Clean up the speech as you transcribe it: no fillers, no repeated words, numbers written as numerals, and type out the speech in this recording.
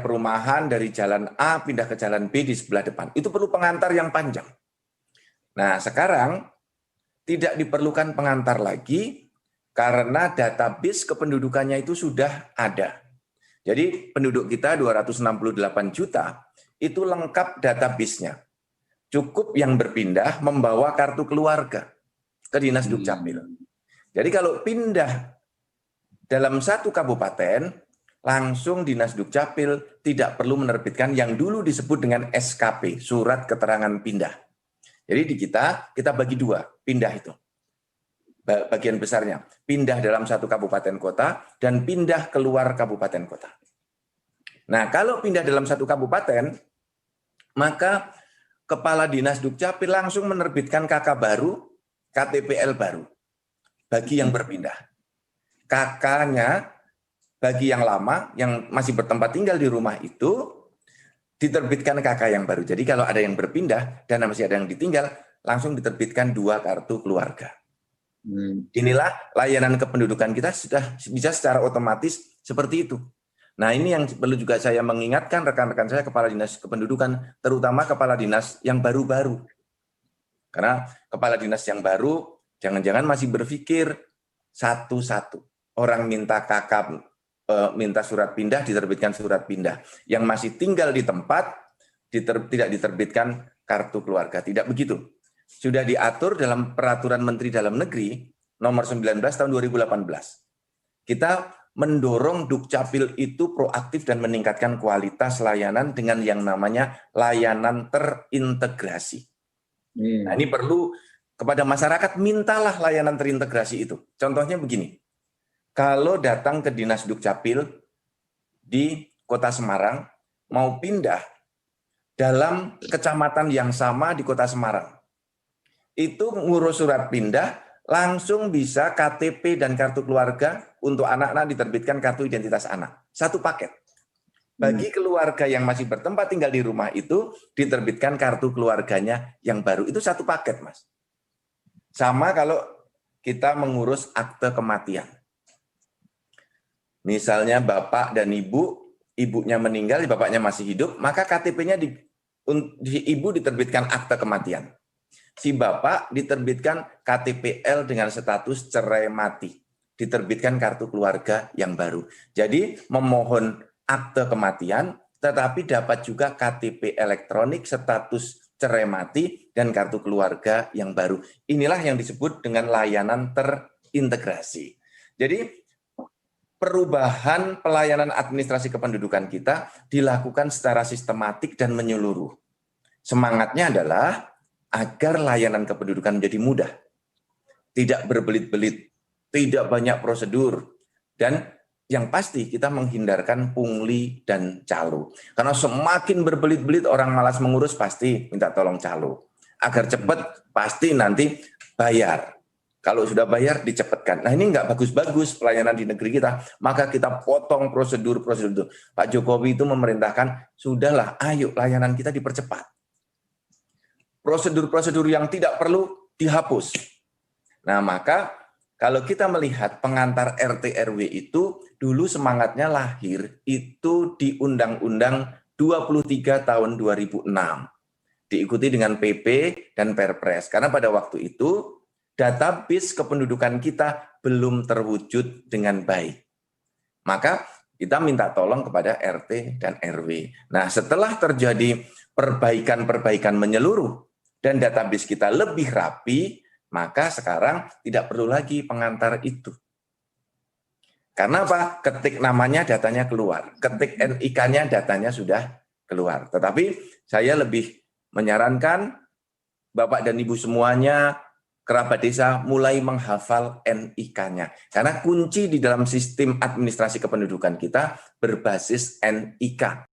perumahan dari jalan A pindah ke jalan B di sebelah depan. Itu perlu pengantar yang panjang. Nah, sekarang tidak diperlukan pengantar lagi karena database kependudukannya itu sudah ada. Jadi penduduk kita 268 juta, itu lengkap database-nya. Cukup yang berpindah membawa kartu keluarga ke Dinas Dukcapil. Jadi kalau pindah dalam satu kabupaten, langsung Dinas Dukcapil tidak perlu menerbitkan yang dulu disebut dengan SKP, Surat Keterangan Pindah. Jadi di kita bagi dua, pindah itu. Bagian besarnya, pindah dalam satu kabupaten kota dan pindah keluar kabupaten kota. Nah, kalau pindah dalam satu kabupaten, maka Kepala Dinas Dukcapil langsung menerbitkan KK baru, KTPL baru, bagi yang berpindah. KK-nya bagi yang lama, yang masih bertempat tinggal di rumah itu, diterbitkan KK yang baru. Jadi kalau ada yang berpindah dan masih ada yang ditinggal, langsung diterbitkan 2 kartu keluarga. Inilah layanan kependudukan kita sudah bisa secara otomatis seperti itu. Nah, ini yang perlu juga saya mengingatkan rekan-rekan saya kepala dinas kependudukan, terutama kepala dinas yang baru-baru. Karena kepala dinas yang baru, jangan-jangan masih berpikir satu-satu. Orang minta KK, minta surat pindah, diterbitkan surat pindah. Yang masih tinggal di tempat, tidak diterbitkan kartu keluarga. Tidak begitu. Sudah diatur dalam Peraturan Menteri Dalam Negeri nomor 19 tahun 2018. Kita mendorong Dukcapil itu proaktif dan meningkatkan kualitas layanan dengan yang namanya layanan terintegrasi. Nah, ini perlu kepada masyarakat, mintalah layanan terintegrasi itu. Contohnya begini, kalau datang ke Dinas Dukcapil di Kota Semarang, mau pindah dalam kecamatan yang sama di Kota Semarang, itu ngurus surat pindah, langsung bisa KTP dan kartu keluarga, untuk anak-anak diterbitkan kartu identitas anak. Satu paket. Bagi keluarga yang masih bertempat tinggal di rumah itu, diterbitkan kartu keluarganya yang baru. Itu satu paket, Mas. Sama kalau kita mengurus akte kematian. Misalnya bapak dan ibu, ibunya meninggal, bapaknya masih hidup, maka KTP-nya di ibu diterbitkan akte kematian. Si bapak diterbitkan KTPL dengan status cerai mati. Diterbitkan kartu keluarga yang baru. Jadi memohon akte kematian, tetapi dapat juga KTP elektronik, status cerai mati, dan kartu keluarga yang baru. Inilah yang disebut dengan layanan terintegrasi. Jadi perubahan pelayanan administrasi kependudukan kita dilakukan secara sistematik dan menyeluruh. Semangatnya adalah agar layanan kependudukan menjadi mudah, tidak berbelit-belit, tidak banyak prosedur, dan yang pasti kita menghindarkan pungli dan calo. Karena semakin berbelit-belit orang malas mengurus, pasti minta tolong calo. Agar cepat, pasti nanti bayar. Kalau sudah bayar, dicepatkan. Nah, ini nggak bagus-bagus pelayanan di negeri kita, maka kita potong prosedur-prosedur itu. Pak Jokowi itu memerintahkan, sudahlah, ayo layanan kita dipercepat. Prosedur-prosedur yang tidak perlu dihapus. Nah, maka kalau kita melihat pengantar RT RW itu, dulu semangatnya lahir itu di Undang-Undang 23 tahun 2006. Diikuti dengan PP dan Perpres. Karena pada waktu itu, database kependudukan kita belum terwujud dengan baik. Maka kita minta tolong kepada RT dan RW. Nah, setelah terjadi perbaikan-perbaikan menyeluruh dan database kita lebih rapi, maka sekarang tidak perlu lagi pengantar itu. Karena apa? Ketik namanya, datanya keluar. Ketik NIK-nya, datanya sudah keluar. Tetapi saya lebih menyarankan Bapak dan Ibu semuanya, kerabat desa, mulai menghafal NIK-nya. Karena kunci di dalam sistem administrasi kependudukan kita berbasis NIK.